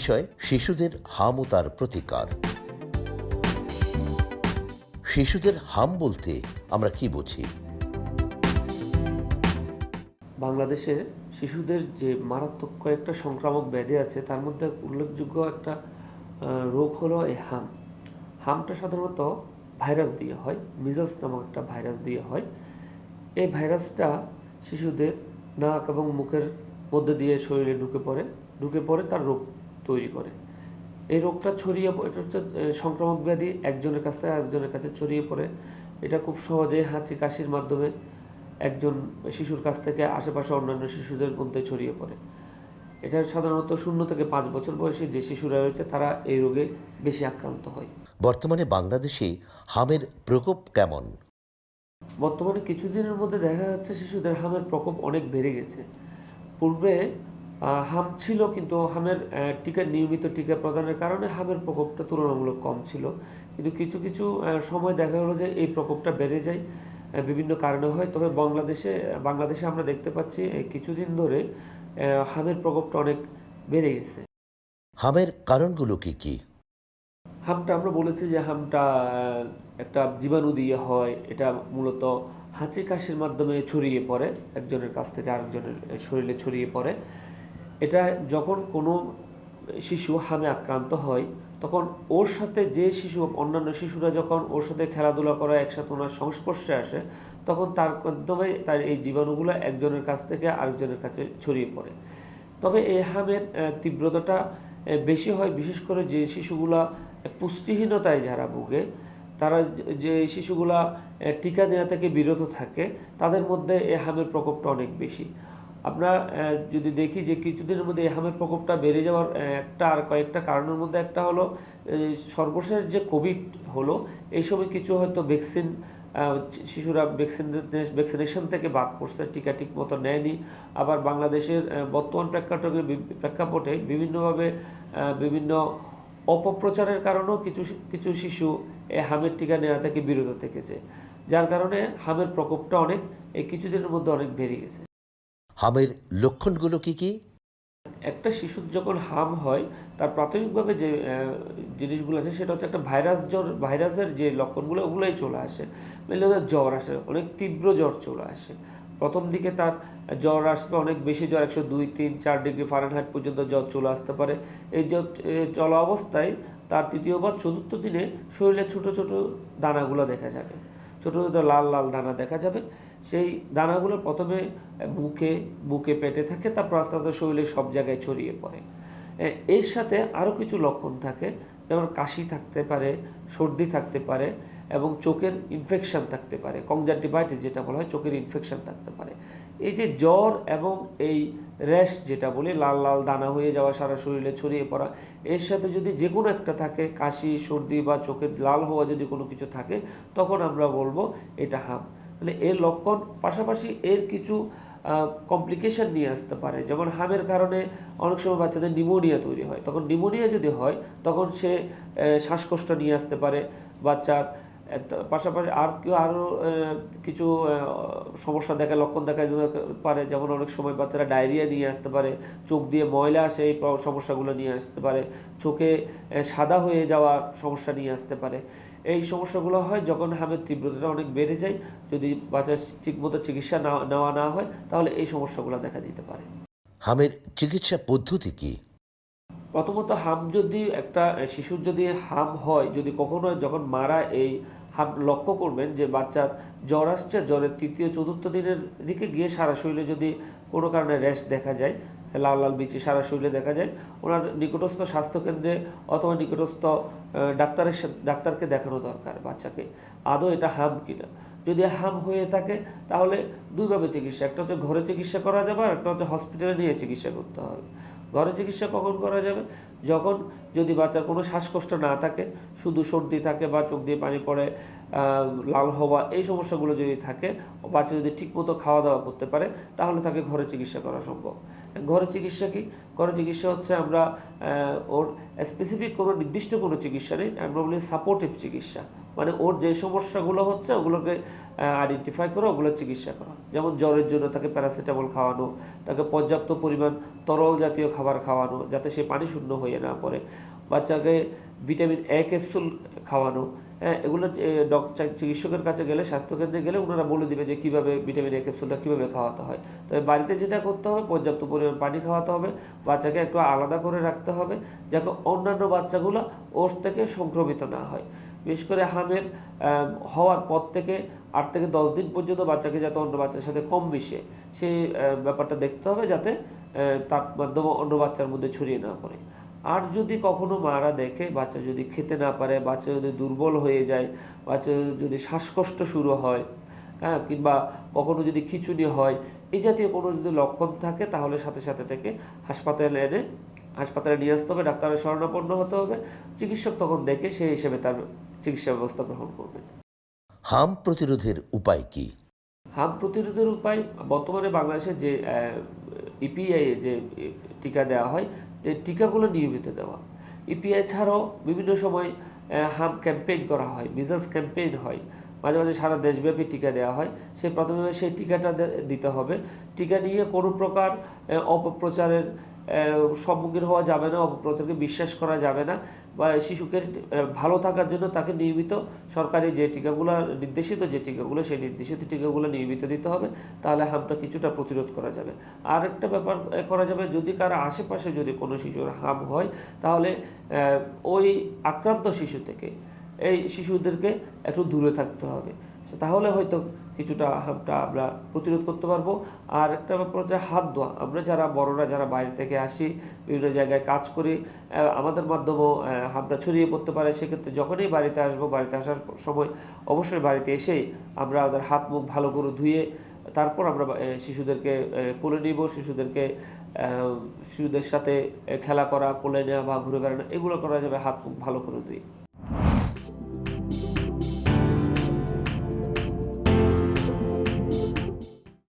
বিষয় শিশুদের হাম ও তার প্রতিকার। শিশুদের হাম বলতে আমরা কি বুঝি? বাংলাদেশের শিশুদের যে মারাত্মক কয়েকটা সংক্রামক ব্যাধি আছে তার মধ্যে উল্লেখযোগ্য একটা রোগ হলো এই হাম। হামটা সাধারণত ভাইরাস দিয়ে হয়, মিজলস নামক একটা ভাইরাস দিয়ে হয়। এই ভাইরাসটা শিশুদের নাক এবং মুখের মধ্যে দিয়ে শরীরে ঢুকে পড়ে তার রোগ তৈরি করে। এই রোগটা এটা হচ্ছে সংক্রামক ব্যাধি, একজনের কাছ থেকে আরেকজনের কাছে ছড়িয়ে পড়ে। এটা খুব সহজে হাঁচি কাশির মাধ্যমে একজন শিশুর কাছ থেকে আশেপাশে অন্যান্য শিশুদের মধ্যে ছড়িয়ে পড়ে। এটা সাধারণত 0 থেকে 5 বছর বয়সী যে শিশুরা রয়েছে তারা এই রোগে বেশি আক্রান্ত হয়। বর্তমানে বাংলাদেশে হামের প্রকোপ কেমন? বর্তমানে কিছুদিনের মধ্যে দেখা যাচ্ছে শিশুদের হামের প্রকোপ অনেক বেড়ে গেছে। পূর্বে হাম ছিল, কিন্তু হামের নিয়মিত টিকা প্রদানের কারণে হামের প্রকোপটা তুলনামূলক কম ছিল। কিন্তু কিছু কিছু সময় দেখা গেলো যে এই প্রকোপটা বেড়ে যায়, বিভিন্ন কারণে হয়। তবে বাংলাদেশে আমরা দেখতে পাচ্ছি এই কিছুদিন ধরে হামের প্রকোপটা অনেক বেড়ে গেছে। হামের কারণগুলো কি কি? হামটা আমরা বলেছি যে হামটা একটা জীবাণু দিয়ে হয়। এটা মূলত হাঁচি কাশির মাধ্যমে ছড়িয়ে পড়ে, একজনের কাছ থেকে আরেকজনের শরীরে ছড়িয়ে পড়ে। এটা যখন কোনো শিশু হামে আক্রান্ত হয় তখন ওর সাথে অন্যান্য শিশুরা যখন ওর সাথে খেলাধুলা করে, একসাথে ওনার সংস্পর্শে আসে, তখন তার মাধ্যমে তার এই জীবাণুগুলো একজনের কাছ থেকে আরেকজনের কাছে ছড়িয়ে পড়ে। তবে এই হামের তীব্রতাটা বেশি হয় বিশেষ করে যে শিশুগুলা পুষ্টিহীনতায় যারা ভোগে, তারা যে শিশুগুলা টিকা নেওয়া থেকে বিরত থাকে, তাদের মধ্যে এই হামের প্রকোপটা অনেক বেশি। আমরা যদি দেখি যে কিছুদিনের মধ্যে এই হামের প্রকোপটা বেড়ে যাওয়ার কয়েকটা কারণের মধ্যে একটা হলো সর্বশেষ যে কোভিড হলো, এই সময় কিছু হয়তো শিশুরা ভ্যাকসিনেশন থেকে বাদ পড়ছে, টিকা ঠিক মতো নেয়নি। আবার বাংলাদেশের বর্তমান প্রেক্ষাপটে বিভিন্নভাবে বিভিন্ন অপপ্রচারের কারণেও কিছু কিছু শিশু এই হামের টিকা নেওয়া থেকে বিরত থেকেছে, যার কারণে হামের প্রকোপটা এই কিছুদিনের মধ্যে অনেক বেড়ে গেছে। হামের লক্ষণগুলো কি কি? একটা শিশুর যখন হাম হয় তার প্রাথমিকভাবে যে জিনিসগুলো আছে সেটা হচ্ছে একটা ভাইরাসের যে লক্ষণগুলো ওগুলোই চলে আসে। মেনলি জ্বর আসে, অনেক তীব্র জ্বর চলে আসে। প্রথম দিকে তার জ্বর আসবে, অনেক বেশি জ্বর, 102-3-4 ডিগ্রি ফারেনহাইট পর্যন্ত জ্বর চলে আসতে পারে। এই জ্বর চলা অবস্থায় তার তৃতীয় বা চতুর্থ দিনে শরীরে ছোট ছোট দানাগুলো দেখা যাবে, ছোট ছোট লাল লাল দানা দেখা যাবে। সেই দানাগুলো প্রথমে বুকে পেটে থাকে, তারপর আস্তে আস্তে শরীরের সব জায়গায় ছড়িয়ে পড়ে। এর সাথে আরও কিছু লক্ষণ থাকে, যেমন কাশি থাকতে পারে, সর্দি থাকতে পারে এবং চোখের ইনফেকশন থাকতে পারে, কনজাংটিভাইটিস যেটা বলা হয়, চোখের ইনফেকশন থাকতে পারে। এই যে জ্বর এবং এই র্যাশ যেটা বলি, লাল লাল দানা হয়ে যাওয়া, সারা শরীরে ছড়িয়ে পড়া, এর সাথে যদি যে কোনো একটা থাকে, কাশি, সর্দি বা চোখের লাল হওয়া যদি কোনো কিছু থাকে, তখন আমরা বলবো এটা হাম। তাহলে এর লক্ষণ পাশাপাশি এর কিছু কমপ্লিকেশন নিয়ে আসতে পারে। যেমন হামের কারণে অনেক সময় বাচ্চাদের নিউমোনিয়া তৈরি হয়, তখন নিউমোনিয়া যদি হয় তখন সে শ্বাসকষ্ট নিয়ে আসতে পারে বাচ্চার। পাশাপাশি আরও কিছু সমস্যা লক্ষণ দেখা যেতে পারে, যেমন অনেক সময় বাচ্চারা ডায়রিয়া নিয়ে আসতে পারে, চোখ দিয়ে ময়লা আসে, এই সমস্যাগুলো নিয়ে আসতে পারে, চোখে সাদা হয়ে যাওয়া সমস্যা নিয়ে আসতে পারে। এই সমস্যাগুলো হয় যখন হামের তীব্রতাটা অনেক বেড়ে যায়। যদি বাচ্চার ঠিকমতো চিকিৎসা নেওয়া না হয় তাহলে এই সমস্যাগুলো দেখা দিতে পারে। হামের চিকিৎসা পদ্ধতি কি? প্রথমত একটা শিশুর যদি হাম হয়, যদি কখনো যখন মারা এই হাম লক্ষ্য করবেন যে বাচ্চার জ্বর আসছে, জ্বরের তৃতীয় চতুর্থ দিনের দিকে গিয়ে সারা শরীরে যদি কোনো কারণে র্যাশ দেখা যায়, লাল লাল বিচি সারা শরীরে দেখা যায়, ওনার নিকটস্থ স্বাস্থ্যকেন্দ্রে অথবা নিকটস্থ ডাক্তারকে দেখানো দরকার বাচ্চাকে আদৌ এটা হাম কিনা। যদি হাম হয়ে থাকে তাহলে দুইভাবে চিকিৎসা, একটা হচ্ছে ঘরে চিকিৎসা করা যাবে, আর একটা হচ্ছে হসপিটালে নিয়ে চিকিৎসা করতে হবে। ঘরে চিকিৎসা কখন করা যাবে? যদি বাচ্চার কোনো শ্বাসকষ্ট না থাকে, শুধু সর্দি থাকে বা চোখ দিয়ে পানি পড়ে, লাল হওয়া, এই সমস্যাগুলো যদি থাকে, বাচ্চা যদি ঠিকমতো খাওয়া দাওয়া করতে পারে, তাহলে তাকে ঘরে চিকিৎসা করা সম্ভব। ঘরের চিকিৎসা কি? ঘরের চিকিৎসা হচ্ছে আমরা ওর স্পেসিফিক কোনো নির্দিষ্ট কোনো চিকিৎসা নেই, আমরা বলি সাপোর্টিভ চিকিৎসা। মানে ওর যে সমস্যাগুলো হচ্ছে ওগুলোকে আইডেন্টিফাই করে ওগুলোর চিকিৎসা করা। যেমন জ্বরের জন্য তাকে প্যারাসিটামল খাওয়ানো, তাকে পর্যাপ্ত পরিমাণ তরল জাতীয় খাবার খাওয়ানো যাতে সে পানি শূন্য হয়ে না পড়ে, বাচ্চাকে ভিটামিন এ ক্যাপসুল খাওয়ানো। এগুলো চিকিৎসকের কাছে গেলে, স্বাস্থ্যকেন্দ্রে গেলে ওনারা বলে দিবে যে কীভাবে ভিটামিন এ ক্যাপসুলটা কীভাবে খাওয়াতে হয়। তবে বাড়িতে যেটা করতে হবে, পর্যাপ্ত পরিমাণ পানি খাওয়াতে হবে, বাচ্চাকে একটু আলাদা করে রাখতে হবে যাতে অন্যান্য বাচ্চাগুলো ওর থেকে সংক্রমিত না হয়। বিশেষ করে হামের হওয়ার পর থেকে 8 থেকে 10 দিন পর্যন্ত বাচ্চাকে যাতে অন্য বাচ্চার সাথে কম মিশে সেই ব্যাপারটা দেখতে হবে, যাতে তার মাধ্যমে অন্য বাচ্চার মধ্যে ছড়িয়ে না পড়ে। আর যদি কখনো মারা দেখে বাচ্চা যদি খেতে না পারে, বাচ্চা যদি দুর্বল হয়ে যায়, বাচ্চা যদি শ্বাসকষ্ট শুরু হয়, হ্যাঁ, কিংবা কখনো যদি খিঁচুনি হয়, এই জাতীয় কোনো যদি লক্ষণ থাকে তাহলে সাথে সাথে থেকে হাসপাতালে নিয়ে আসতে হবে, ডাক্তারের শরণাপন্ন হতে হবে। চিকিৎসক তখন দেখে সেই হিসেবে তার চিকিৎসা ব্যবস্থা গ্রহণ করবে। হাম প্রতিরোধের উপায় কি? হাম প্রতিরোধের উপায় বর্তমানে বাংলাদেশে যে ইপিআই যে টিকা দেওয়া হয়, যে টিকাগুলো নিয়মিত দেওয়া। ইপিআই ছাড়াও বিভিন্ন সময় হাম ক্যাম্পেইন করা হয়, মিজলস ক্যাম্পেইন হয়, মাঝে মাঝে সারা দেশব্যাপী টিকা দেওয়া হয়। প্রথমে সেই টিকাটা দিতে হবে। টিকা নিয়ে কোনো প্রকার অপপ্রচারের সম্মুখীন হওয়া যাবে না, অপপ্রচারকে বিশ্বাস করা যাবে না। বা শিশুকে ভালো থাকার জন্য তাকে নিয়মিত সরকারি যে টিকাগুলো, নির্দেশিত যে টিকাগুলো, সেই নির্দেশিত টিকাগুলো নিয়মিত দিতে হবে, তাহলে হামটা কিছুটা প্রতিরোধ করা যাবে। আর একটা ব্যাপার করা যাবে, যদি কারো আশেপাশে যদি কোনো শিশুর হাম হয়, তাহলে ওই আক্রান্ত শিশু থেকে এই শিশুদেরকে একটু দূরে থাকতে হবে, তাহলে হয়তো কিছুটা হামটা আমরা প্রতিরোধ করতে পারবো। আর একটা ব্যাপার হচ্ছে হাত ধোয়া। আমরা যারা বড়রা যারা বাইরে থেকে আসি, বিভিন্ন জায়গায় কাজ করি, আমাদের মাধ্যমেও হামটা ছড়িয়ে পড়তে পারে। সেক্ষেত্রে যখনই বাড়িতে আসবো, বাড়িতে আসার সময় অবশ্যই বাড়িতে এসেই আমরা আমাদের হাত মুখ ভালো করে ধুয়ে তারপর আমরা শিশুদেরকে কোলে নিব, শিশুদের সাথে খেলা করা, কোলে নেওয়া বা ঘুরে বেড়ানো, এগুলো করা যাবে হাত মুখ ভালো করে ধুয়ে।